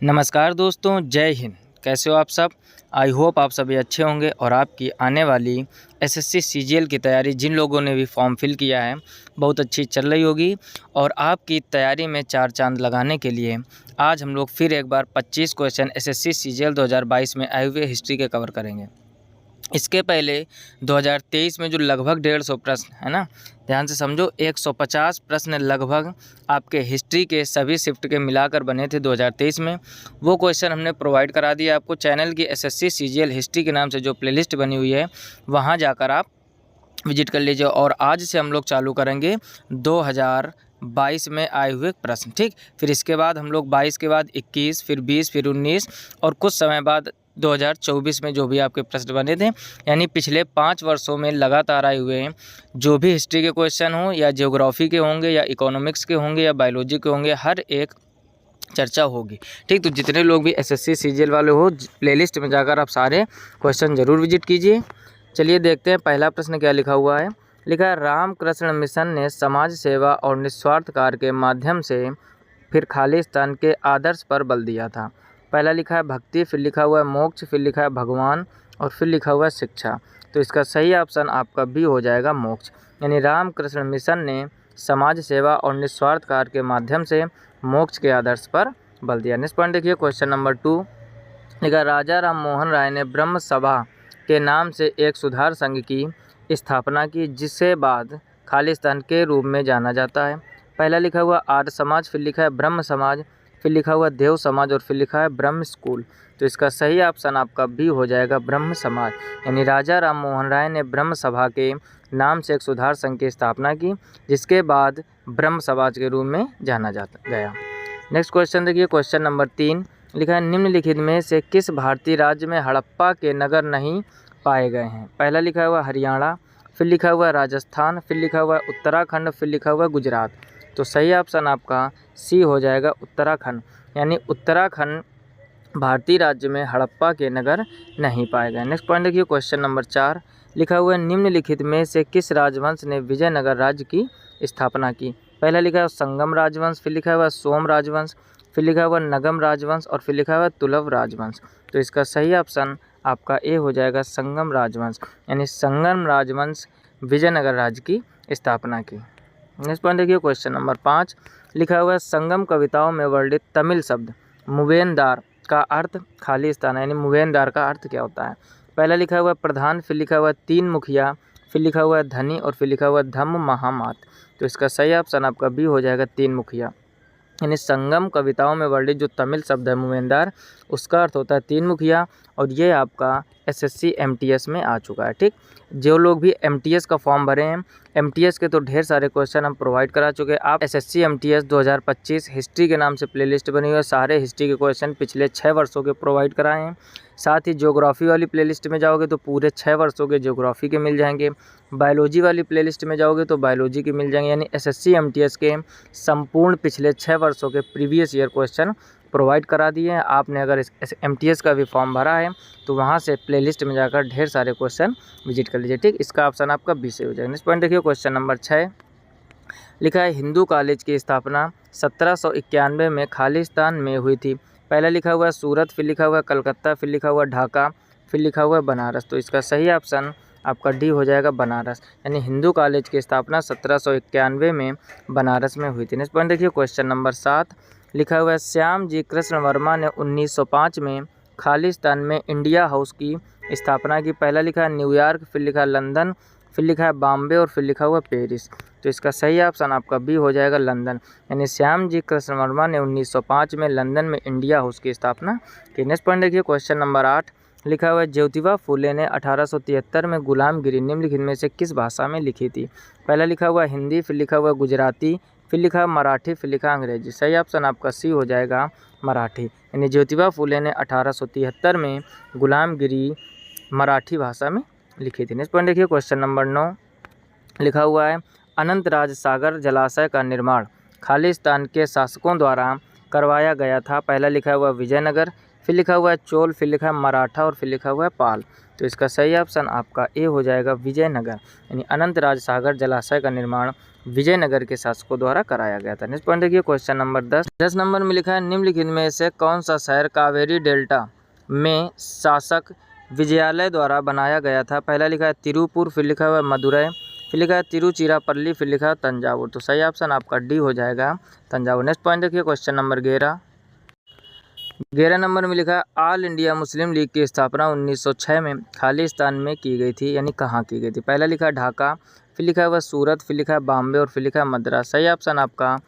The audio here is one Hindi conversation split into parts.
नमस्कार दोस्तों, जय हिंद। कैसे हो आप सब? आई होप आप सभी अच्छे होंगे और आपकी आने वाली एसएससी सीजीएल की तैयारी जिन लोगों ने भी फॉर्म फिल किया है बहुत अच्छी चल रही होगी। और आपकी तैयारी में चार चांद लगाने के लिए आज हम लोग फिर एक बार 25 क्वेश्चन एसएससी सीजीएल 2022 में आए हुए हिस्ट्री के कवर करेंगे। इसके पहले 2023 में जो लगभग 150 प्रश्न है ना, ध्यान से समझो, 150 प्रश्न लगभग आपके हिस्ट्री के सभी शिफ्ट के मिलाकर बने थे 2023 में। वो क्वेश्चन हमने प्रोवाइड करा दिया आपको चैनल की एसएससी सीजीएल हिस्ट्री के नाम से जो प्लेलिस्ट बनी हुई है, वहाँ जाकर आप विजिट कर लीजिए। और आज से हम लोग चालू करेंगे 2022 में आए हुए प्रश्न, ठीक। फिर इसके बाद हम लोग 22 के बाद 21, फिर 20, फिर 19 और कुछ समय बाद 2024 में जो भी आपके प्रश्न बने थे, यानी पिछले 5 वर्षों में लगातार आए हुए हैं जो भी हिस्ट्री के क्वेश्चन हों या ज्योग्राफी के होंगे या इकोनॉमिक्स के होंगे या बायोलॉजी के होंगे, हर एक चर्चा होगी, ठीक। तो जितने लोग भी एसएससी सीजीएल वाले हो, प्लेलिस्ट में जाकर आप सारे क्वेश्चन ज़रूर विजिट कीजिए। चलिए देखते हैं पहला प्रश्न क्या लिखा हुआ है। लिखा है, रामकृष्ण मिशन ने समाज सेवा और निस्वार्थ कार्य के माध्यम से फिर खालिस्तान के आदर्श पर बल दिया था। पहला लिखा है भक्ति, फिर लिखा हुआ है मोक्ष, फिर लिखा है भगवान और फिर लिखा हुआ है शिक्षा। तो इसका सही ऑप्शन आपका बी हो जाएगा मोक्ष। यानी रामकृष्ण मिशन ने समाज सेवा और निस्वार्थ कार्य के माध्यम से मोक्ष के आदर्श पर बल दिया। नेक्स्ट पॉइंट देखिए, क्वेश्चन नंबर 2 लिखा, राजा राम मोहन राय ने ब्रह्म सभा के नाम से एक सुधार संघ की स्थापना की जिसे बाद खालिस्तान के रूप में जाना जाता है। पहला लिखा हुआ आर्य समाज, फिर लिखा है ब्रह्म समाज, फिर लिखा हुआ देव समाज और फिर लिखा है ब्रह्म स्कूल। तो इसका सही ऑप्शन आपका बी हो जाएगा ब्रह्म समाज। यानी राजा राम मोहन राय ने ब्रह्म सभा के नाम से एक सुधार संघ की स्थापना की जिसके बाद ब्रह्म समाज के रूप में जाना जाता गया। नेक्स्ट क्वेश्चन देखिए, क्वेश्चन नंबर 3 लिखा है, निम्नलिखित में से किस भारतीय राज्य में हड़प्पा के नगर नहीं पाए गए हैं। पहला लिखा हुआ हरियाणा, फिर लिखा हुआ राजस्थान, फिर लिखा हुआ उत्तराखंड, फिर लिखा हुआ गुजरात। तो सही ऑप्शन आपका सी हो जाएगा उत्तराखंड। यानी उत्तराखंड भारतीय राज्य में हड़प्पा के नगर नहीं पाए गए। नेक्स्ट पॉइंट देखिए, क्वेश्चन नंबर 4 लिखा हुआ है, निम्नलिखित में से किस राजवंश ने विजयनगर राज्य की स्थापना की। पहला लिखा है संगम राजवंश, फिर लिखा हुआ सोम राजवंश, फिर लिखा हुआ नगम राजवंश और फिर लिखा हुआ तुलव राजवंश। तो इसका सही ऑप्शन आपका ए हो जाएगा संगम राजवंश। यानी संगम राजवंश विजयनगर राज्य की स्थापना की। नेक्स्ट पॉइंट देखिए, क्वेश्चन नंबर 5 लिखा हुआ है, संगम कविताओं में वर्णित तमिल शब्द मुवेनदार का अर्थ खालिस्तान। यानी मुवेनदार का अर्थ क्या होता है। पहला लिखा हुआ प्रधान, फिर लिखा हुआ तीन मुखिया, फिर लिखा हुआ धनी और फिर लिखा हुआ धम्म महामात। तो इसका सही ऑप्शन आपका बी हो जाएगा तीन मुखिया। यानी संगम कविताओं में वर्णित जो तमिल शब्द है मुवेंदार, उसका अर्थ होता है तीन मुखिया और ये आपका एसएससी एमटीएस में आ चुका है, ठीक। जो लोग भी एमटीएस का फॉर्म भरे हैं, एमटीएस के तो ढेर सारे क्वेश्चन हम प्रोवाइड करा चुके हैं। आप एसएससी एमटीएस 2025 हिस्ट्री के नाम से प्लेलिस्ट बनी हुई है, सारे हिस्ट्री के क्वेश्चन पिछले 6 वर्षों के प्रोवाइड कराए हैं। साथ ही ज्योग्राफी वाली प्लेलिस्ट में जाओगे तो पूरे 6 वर्षों के ज्योग्राफी के मिल जाएंगे। बायोलॉजी वाली प्लेलिस्ट में जाओगे तो बायोलॉजी के मिल जाएंगे। यानी एसएससी एमटीएस के संपूर्ण पिछले 6 वर्षों के प्रीवियस ईयर क्वेश्चन प्रोवाइड करा दिए हैं। आपने अगर इस एमटीएस का भी फॉर्म भरा है तो वहाँ से प्लेलिस्ट में जाकर ढेर सारे क्वेश्चन विजिट कर लीजिए, ठीक। इसका ऑप्शन आपका बी से हो जाएगा। नेक्स्ट पॉइंट देखिए, क्वेश्चन नंबर 6 लिखा है, हिंदू कॉलेज की स्थापना 1791 में खालिस्तान में हुई थी। पहला लिखा हुआ है सूरत, फिर लिखा हुआ है कलकत्ता, फिर लिखा हुआ ढाका, फिर लिखा हुआ है बनारस। तो इसका सही ऑप्शन आपका डी हो जाएगा बनारस। यानी हिंदू कॉलेज की स्थापना 1791 में बनारस में हुई थी। नेक्स्ट पॉइंट देखिए, क्वेश्चन नंबर 7 लिखा हुआ है, श्याम जी कृष्ण वर्मा ने 1905 में खालिस्तान में इंडिया हाउस की स्थापना की। पहला लिखा है न्यूयॉर्क, फिर लिखा है लंदन, फिर लिखा है बॉम्बे और फिर लिखा हुआ पेरिस। तो इसका सही ऑप्शन आपका बी हो जाएगा लंदन। यानी श्याम जी कृष्ण वर्मा ने 1905 में लंदन में इंडिया हाउस की स्थापना की। नेक्स्ट पॉइंट देखिए, क्वेश्चन नंबर 8 लिखा हुआ है, ज्योतिबा फुले ने 1873 में गुलामगिरी निम्नलिखित में से किस भाषा में लिखी थी। पहला लिखा हुआ हिंदी, फिर लिखा हुआ गुजराती, फिर लिखा है मराठी, फिर लिखा अंग्रेजी। सही ऑप्शन आपका सी हो जाएगा मराठी। यानी ज्योतिबा फुले ने 1873 में गुलामगिरी मराठी भाषा में लिखी थी। नेक्स्ट पॉइंट देखिए, क्वेश्चन नंबर 9 लिखा हुआ है, अनंतराज सागर जलाशय का निर्माण खालिस्तान के शासकों द्वारा करवाया गया था? पहला लिखा हुआ है विजयनगर, फिर लिखा हुआ है चोल, फिर लिखा है मराठा और फिर लिखा हुआ है पाल। तो इसका सही ऑप्शन आपका ए हो जाएगा विजयनगर, यानी अनंतराज सागर जलाशय का निर्माण विजयनगर के शासकों द्वारा कराया गया था। नेक्स्ट पॉइंट देखिए क्वेश्चन नंबर 10 नंबर में लिखा है निम्नलिखित में से कौन सा शहर कावेरी डेल्टा में शासक विजयालय द्वारा बनाया गया था? पहला लिखा है तिरुपुर, फिर लिखा हुआ है मदुरई, फिर लिखा है तिरुचिरापल्ली, फिर लिखा है तंजावुर। तो सही ऑप्शन आपका डी हो जाएगा तंजावुर। नेक्स्ट पॉइंट देखिए क्वेश्चन नंबर 11 नंबर में लिखा है ऑल इंडिया मुस्लिम लीग की स्थापना 1906 में खालिस्तान में की गई थी, यानी कहाँ की गई थी? पहला लिखा है ढाका, फिर लिखा हुआ सूरत, फिर लिखा है बॉम्बे और फिर लिखा है मद्रास। सही ऑप्शन आपका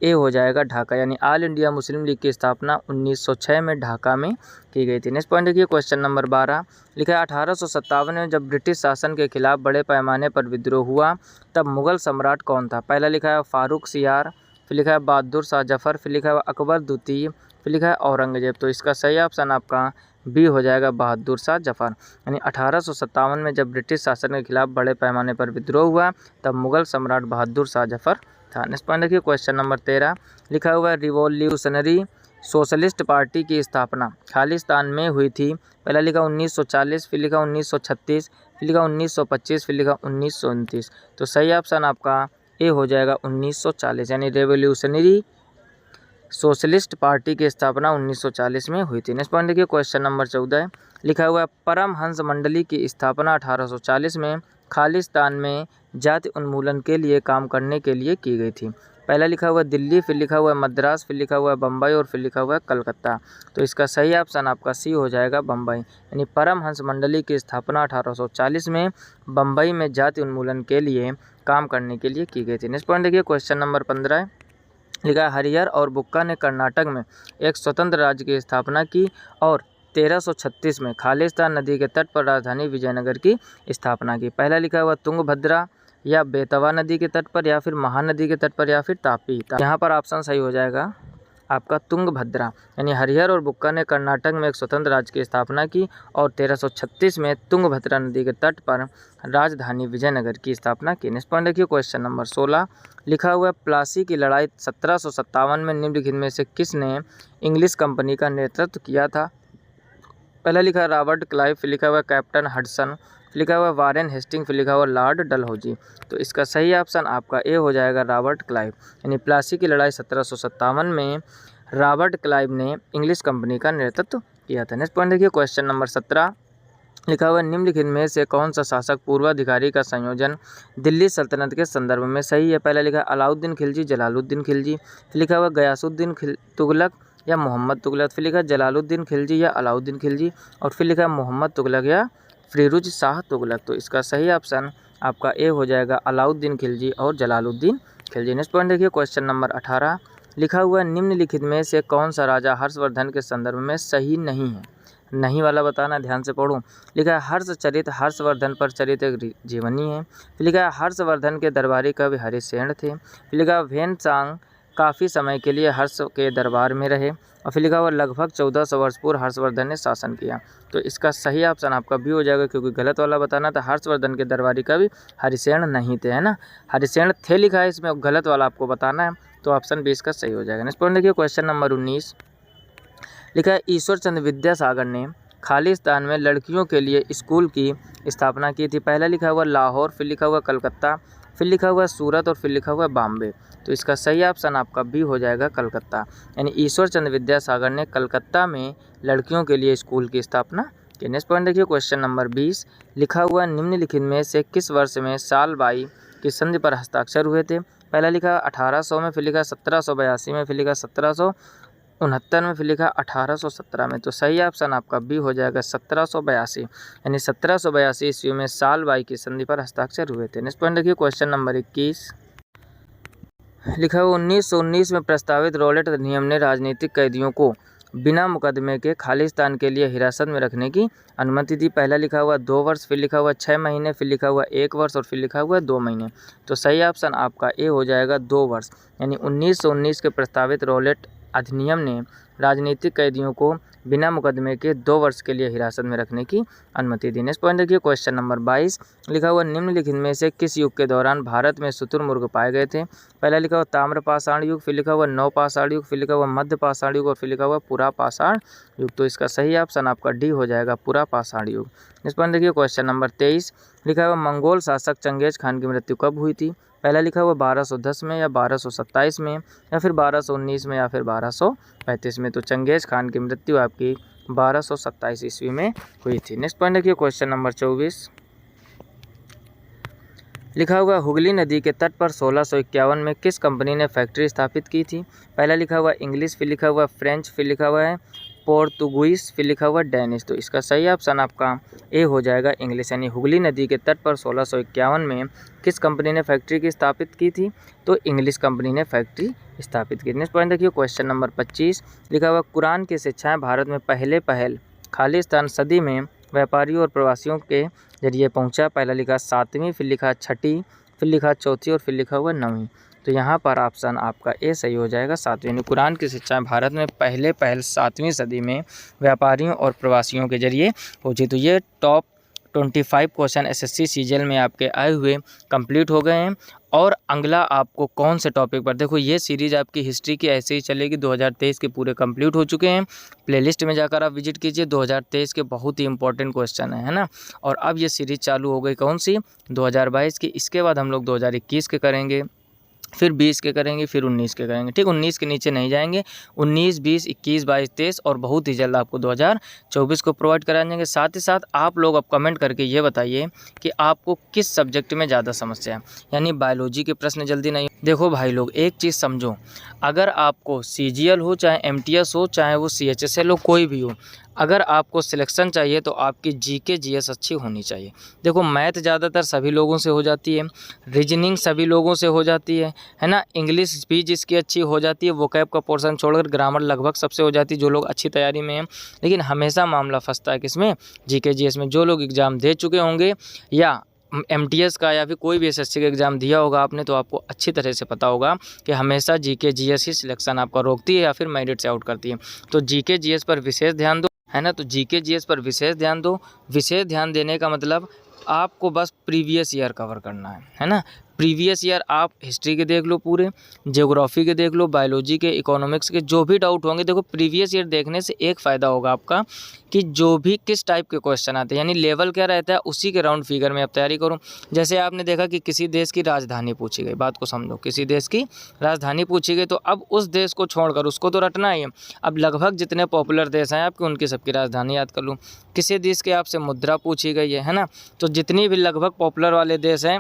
ए हो जाएगा ढाका, यानी ऑल इंडिया मुस्लिम लीग की स्थापना 1906 में ढाका में की गई थी। नेक्स्ट पॉइंट देखिए क्वेश्चन नंबर 12 लिखा है 1857 में जब ब्रिटिश शासन के खिलाफ बड़े पैमाने पर विद्रोह हुआ तब मुगल सम्राट कौन था? पहला लिखा है फारूक सियार, फिर लिखा है बहादुर शाह जफर, फिर लिखा है अकबर द्वितीय, फिर लिखा है औरंगजेब। तो इसका सही ऑप्शन आपका बी हो जाएगा बहादुर शाह जफर, यानी 1857 में जब ब्रिटिश शासन के खिलाफ बड़े पैमाने पर विद्रोह हुआ तब मुगल सम्राट बहादुर शाह जफर था। नेक्स्ट पॉइंट देखिए क्वेश्चन नंबर 13 लिखा हुआ है रिवॉल्यूशनरी सोशलिस्ट पार्टी की स्थापना खालिस्तान में हुई थी। पहला लिखा 1940, फिर लिखा 1936, फिर लिखा 1925, फिर लिखा 1929। तो सही ऑप्शन आपका ए हो जाएगा 1940, यानी रेवोल्यूशनरी सोशलिस्ट पार्टी की स्थापना 1940 में हुई थी। नेक्स्ट पॉइंट देखिए क्वेश्चन नंबर 14 लिखा हुआ है परमहंस मंडली की स्थापना 1840 में खालिस्तान में जाति उन्मूलन के लिए काम करने के लिए की गई थी। पहला लिखा हुआ है दिल्ली, फिर लिखा हुआ है मद्रास, फिर लिखा हुआ है बम्बई और फिर लिखा हुआ है कलकत्ता। तो इसका सही ऑप्शन आपका सी हो जाएगा बम्बई, यानी परमहंस मंडली की स्थापना 1840 में बम्बई में जाति उन्मूलन के लिए काम करने के लिए की गई थी। नेक्स्ट पॉइंट देखिए क्वेश्चन नंबर 15 लिखा है हरिहर और बुक्का ने कर्नाटक में एक स्वतंत्र राज्य की स्थापना की और 1336 में खालिस्तान नदी के तट पर राजधानी विजयनगर की स्थापना की। पहला लिखा हुआ तुंगभद्रा या बेतवा नदी के तट पर, या फिर महानदी के तट पर, या फिर तापी। यहाँ पर ऑप्शन सही हो जाएगा आपका तुंगभद्रा, यानी हरिहर और बुक्का ने कर्नाटक में एक स्वतंत्र राज्य की स्थापना की और 1336 में तुंगभद्रा नदी के तट पर राजधानी विजयनगर की स्थापना की। नेक्स्ट पॉइंट देखिए क्वेश्चन नंबर 16 लिखा हुआ है प्लासी की लड़ाई 1757 में निम्नलिखित में से किसने इंग्लिश कंपनी का नेतृत्व किया था? पहला लिखा है रॉबर्ट क्लाइव, फिर लिखा हुआ है कैप्टन हडसन, फिर लिखा हुआ है वारेन हेस्टिंग, फिर लिखा हुआ लॉर्ड डलहौजी। तो इसका सही ऑप्शन आपका ए हो जाएगा रॉबर्ट क्लाइव, यानी प्लासी की लड़ाई 1757 में रॉबर्ट क्लाइव ने इंग्लिश कंपनी का नेतृत्व किया था। नेक्स्ट पॉइंट देखिए क्वेश्चन नंबर 17 लिखा हुआ निम्नलिखित में से कौन सा शासक पूर्वाधिकारी का संयोजन दिल्ली सल्तनत के संदर्भ में सही है? पहला लिखा अलाउद्दीन खिलजी, जलालुद्दीन खिलजी, फिर लिखा हुआ गयासुद्दीन तुगलक या मोहम्मद तुगलक, फिर लिखा जलालुद्दीन खिलजी या अलाउद्दीन खिलजी, और फिर लिखा मोहम्मद तुगलक या फिरोज शाह तुगलक। तो इसका सही ऑप्शन आपका ए हो जाएगा अलाउद्दीन खिलजी और जलालुद्दीन खिलजी। नेक्स्ट पॉइंट देखिए क्वेश्चन नंबर 18 लिखा हुआ निम्नलिखित में से कौन सा राजा हर्षवर्धन के संदर्भ में सही नहीं है? नहीं वाला बताना, ध्यान से पढ़ो। लिखा है हर्षचरित हर्षवर्धन पर चरित एक जीवनी है, फिर लिखा है हर्षवर्धन के दरबारी कवि हरिसेन थे, फिर लिखा वेनसांग काफ़ी समय के लिए हर्ष के दरबार में रहे, और फिर लिखा हुआ लगभग 1400 वर्ष पूर्व हर्षवर्धन ने शासन किया। तो इसका सही ऑप्शन आपका भी हो जाएगा, क्योंकि गलत वाला बताना था। हर्षवर्धन के दरबारी कवि हरिसेन नहीं थे, है ना, हरिसेन थे लिखा है इसमें, गलत वाला आपको बताना है। तो ऑप्शन 20 का सही हो जाएगा। नेक्स्ट पॉइंट देखिए क्वेश्चन नंबर 19 लिखा है ईश्वर चंद्र विद्यासागर ने खालिस्तान में लड़कियों के लिए स्कूल की स्थापना की थी। पहला लिखा हुआ लाहौर, फिर लिखा हुआ कलकत्ता, फिर लिखा हुआ सूरत और फिर लिखा हुआ बॉम्बे। तो इसका सही ऑप्शन आपका बी हो जाएगा कलकत्ता, यानी ईश्वर चंद्र विद्यासागर ने कलकत्ता में लड़कियों के लिए स्कूल की स्थापना की। नेक्स्ट पॉइंट देखिए क्वेश्चन नंबर 20 लिखा हुआ निम्नलिखित में से किस वर्ष में सालबाई की संधि पर हस्ताक्षर हुए थे? पहला लिखा 1800 में, फिर लिखा 1782 में, फिर लिखा 1769 में, फिर लिखा 1817 में। तो सही ऑप्शन आपका बी हो जाएगा 1782, यानी 1782 ईस्वी में सालबाई की संधि पर हस्ताक्षर हुए थे। नेक्स्ट पॉइंट देखिए क्वेश्चन नंबर 21 लिखा हुआ 1919 में प्रस्तावित रॉलेट अधिनियम ने राजनीतिक कैदियों को बिना मुकदमे के खालिस्तान के लिए हिरासत में रखने की अनुमति दी। पहला लिखा हुआ 2 वर्ष, फिर लिखा हुआ 6 महीने, फिर लिखा हुआ 1 वर्ष और फिर लिखा हुआ 2 महीने। तो सही ऑप्शन आपका ए हो जाएगा 2 वर्ष, यानी 1919 के प्रस्तावित रॉलेट अधिनियम ने राजनीतिक कैदियों को बिना मुकदमे के 2 वर्ष के लिए हिरासत में रखने की अनुमति दी। नेक्स्ट पॉइंट देखिए क्वेश्चन नंबर 22 लिखा हुआ निम्नलिखित में से किस युग के दौरान भारत में शुतुरमुर्ग पाए गए थे। पहला लिखा हुआ ताम्र पाषाण युग, फिर लिखा हुआ नव पाषाण युग, फिर लिखा हुआ मध्य पाषाण युग और फिर लिखा हुआ पुरा पाषाण युग। तो इसका सही ऑप्शन आपका डी हो जाएगा, पुरा पाषाण युग। नेक्स्ट पॉइंट देखिए क्वेश्चन नंबर 23 लिखा हुआ मंगोल शासक चंगेज खान की मृत्यु कब हुई थी। पहला लिखा हुआ 1210 में या 1227 में या फिर 1219 में या फिर 1235 में। तो चंगेज खान की मृत्यु आपकी 1227 ईस्वी में हुई थी। नेक्स्ट पॉइंट देखिए क्वेश्चन नंबर 24 लिखा हुआ हुगली नदी के तट पर 1651 में किस कंपनी ने फैक्ट्री स्थापित की थी। पहला लिखा हुआ इंग्लिश, फिर लिखा हुआ फ्रेंच, फिर लिखा हुआ है पोर्तुगीज, फिर लिखा हुआ डेनिश। तो इसका सही ऑप्शन आपका ए हो जाएगा इंग्लिश, यानी हुगली नदी के तट पर 1651 में किस कंपनी ने फैक्ट्री की स्थापित की थी। तो इंग्लिश कंपनी ने फैक्ट्री स्थापित की। नेक्स्ट पॉइंट देखिए क्वेश्चन नंबर 25 लिखा हुआ कुरान की शिक्षाएँ भारत में पहल खालिस्तान सदी में व्यापारियों और प्रवासियों के जरिए पहुंचा। पहला लिखा 7वीं, फिर लिखा 6ठी, फिर लिखा 4थी और फिर लिखा हुआ 9वीं। तो यहाँ पर ऑप्शन आपका ए सही हो जाएगा 7वीं। कुरान की शिक्षाएं भारत में पहल 7वीं सदी में व्यापारियों और प्रवासियों के जरिए पहुंची। तो ये टॉप 25 क्वेश्चन एसएससी सीजीएल में आपके आए हुए कंप्लीट हो गए हैं। और अगला आपको कौन से टॉपिक पर, देखो ये सीरीज़ आपकी हिस्ट्री की ऐसे ही चलेगी। 2023 के पूरे कंप्लीट हो चुके हैं, प्लेलिस्ट में जाकर आप विजिट कीजिए। 2023 के बहुत ही इंपॉर्टेंट क्वेश्चन है ना। और अब ये सीरीज़ चालू हो गई कौन सी, 2022 की। इसके बाद हम लोग 2021 के करेंगे, फिर 20 के करेंगे, फिर 19 के करेंगे। ठीक, 19 के नीचे नहीं जाएंगे। 19, 20, 21, 22, 23 और बहुत ही जल्द आपको 2024 को प्रोवाइड करा जाएंगे। साथ ही साथ आप लोग अब कमेंट करके ये बताइए कि आपको किस सब्जेक्ट में ज़्यादा समस्या है, यानी बायोलॉजी के प्रश्न जल्दी नहीं। देखो भाई लोग, एक चीज़ समझो, अगर आपको सीजीएल हो, चाहे एमटीएस हो, चाहे वो सीएचएसएल हो, कोई भी हो, अगर आपको सिलेक्शन चाहिए तो आपकी जीके जीएस अच्छी होनी चाहिए। देखो मैथ ज़्यादातर सभी लोगों से हो जाती है, रीजनिंग सभी लोगों से हो जाती है ना। इंग्लिश भी जिसकी अच्छी हो जाती है, वोकैब का पोर्शन छोड़कर ग्रामर लगभग सबसे हो जाती है जो लोग अच्छी तैयारी में हैं। लेकिन हमेशा मामला फंसता है किसमें, जीके जीएस में। जो लोग एग्ज़ाम दे चुके होंगे या एमटीएस का या फिर कोई भी एसएससी का एग्ज़ाम दिया होगा आपने, तो आपको अच्छी तरह से पता होगा कि हमेशा जीके जीएस ही सिलेक्शन आपका रोकती है या फिर मेरिट से आउट करती है। तो जीके जीएस पर विशेष ध्यान दो, है ना। तो जीके जीएस पर विशेष ध्यान दो। विशेष ध्यान देने का मतलब आपको बस प्रीवियस ईयर कवर करना है ना। प्रीवियस ईयर आप हिस्ट्री के देख लो, पूरे ज्योग्राफी के देख लो, बायोलॉजी के, इकोनॉमिक्स के, जो भी डाउट होंगे। देखो प्रीवियस ईयर देखने से एक फ़ायदा होगा आपका कि जो भी किस टाइप के क्वेश्चन आते हैं, यानी लेवल क्या रहता है, उसी के राउंड फिगर में आप तैयारी करो। जैसे आपने देखा कि किसी देश की राजधानी पूछी गई, बात को समझो, किसी देश की राजधानी पूछी गई, तो अब उस देश को छोड़कर उसको तो रटना ही है। अब लगभग जितने पॉपुलर देश हैं आपके, उनकी सबकी राजधानी याद कर लो। किसी देश के आपसे मुद्रा पूछी गई है ना, तो जितनी भी लगभग पॉपुलर वाले देश हैं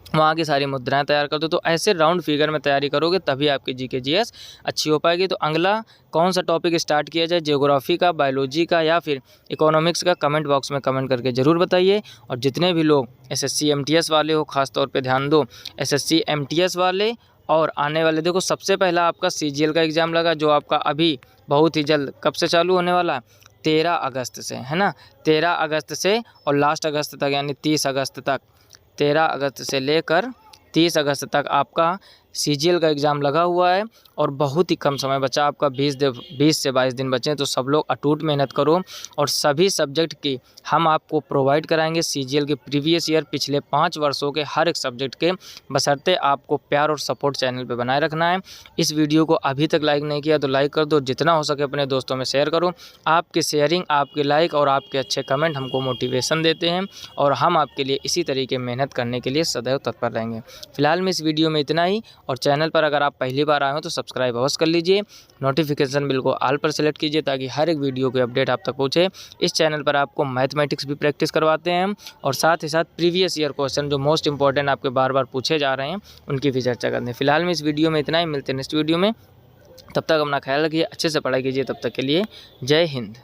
वहाँ की सारी मुद्राएं तैयार कर दो। तो ऐसे राउंड फिगर में तैयारी करोगे तभी आपकी जीके जीएस अच्छी हो पाएगी। तो अगला कौन सा टॉपिक स्टार्ट किया जाए, ज्योग्राफी का, बायोलॉजी का या फिर इकोनॉमिक्स का, कमेंट बॉक्स में कमेंट करके ज़रूर बताइए। और जितने भी लोग एसएससी एमटीएस वाले हो, ख़ास तौर पे ध्यान दो, एसएससी एमटीएस वाले और आने वाले, देखो सबसे पहला आपका सीजीएल का एग्ज़ाम लगा जो आपका अभी बहुत ही जल्द कब से चालू होने वाला है, 13 अगस्त से, है ना। 13 अगस्त से और लास्ट अगस्त तक, यानी 30 अगस्त तक, 13 अगस्त से लेकर 30 अगस्त तक आपका सीजीएल का एग्ज़ाम लगा हुआ है। और बहुत ही कम समय बचा आपका, 20 से 22 दिन बचे हैं। तो सब लोग अटूट मेहनत करो और सभी सब्जेक्ट की हम आपको प्रोवाइड कराएंगे सीजीएल के प्रीवियस ईयर पिछले 5 वर्षों के हर एक सब्जेक्ट के, बशर्ते आपको प्यार और सपोर्ट चैनल पे बनाए रखना है। इस वीडियो को अभी तक लाइक नहीं किया तो लाइक कर दो, जितना हो सके अपने दोस्तों में शेयर करो। आपकी शेयरिंग, आपके लाइक और आपके अच्छे कमेंट हमको मोटिवेशन देते हैं और हम आपके लिए इसी तरीके मेहनत करने के लिए सदैव तत्पर रहेंगे। फिलहाल में इस वीडियो में इतना ही। और चैनल पर अगर आप पहली बार आए हो तो सब्सक्राइब अवश्य कर लीजिए, नोटिफिकेशन बिल को ऑल पर सेलेक्ट कीजिए ताकि हर एक वीडियो के अपडेट आप तक पहुँचे। इस चैनल पर आपको मैथमेटिक्स भी प्रैक्टिस करवाते हैं और साथ ही साथ प्रीवियस ईयर क्वेश्चन जो मोस्ट इंपॉर्टेंट आपके बार बार पूछे जा रहे हैं उनकी भी चर्चा करते हैं। फिलहाल में इस वीडियो में इतना ही, मिलते हैं नेक्स्ट वीडियो में। तब तक अपना ख्याल रखिए, अच्छे से पढ़ाई कीजिए। तब तक के लिए जय हिंद।